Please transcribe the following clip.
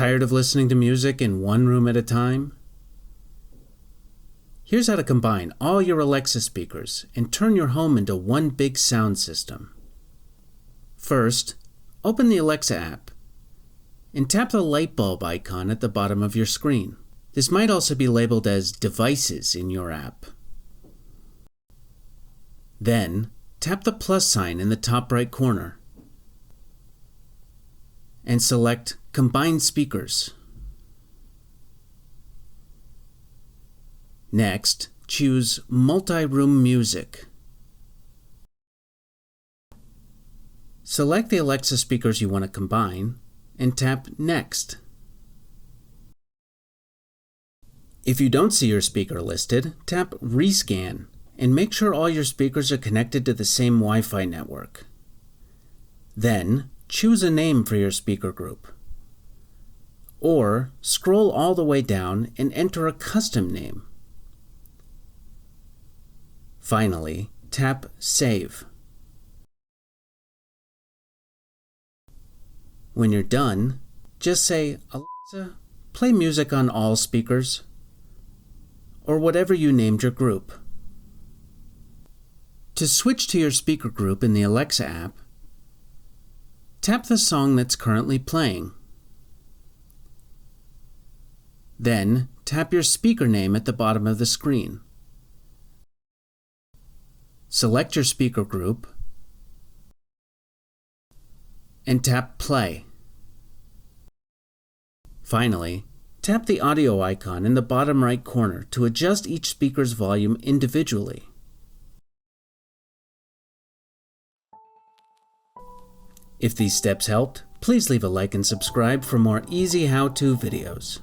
Tired of listening to music in one room at a time? Here's how to combine all your Alexa speakers and turn your home into one big sound system. First, open the Alexa app and tap the light bulb icon at the bottom of your screen. This might also be labeled as Devices in your app. Then, tap the plus sign in the top right corner and select Combine Speakers. Next, choose Multi-Room Music. Select the Alexa speakers you want to combine and tap Next. If you don't see your speaker listed, tap Rescan and make sure all your speakers are connected to the same Wi-Fi network. Then, choose a name for your speaker group. Or, scroll all the way down and enter a custom name. Finally, tap Save. When you're done, just say, "Alexa, play music on all speakers," or whatever you named your group. To switch to your speaker group in the Alexa app, tap the song that's currently playing. Then, tap your speaker name at the bottom of the screen. Select your speaker group and tap Play. Finally, tap the audio icon in the bottom right corner to adjust each speaker's volume individually. If these steps helped, please leave a like and subscribe for more easy how-to videos.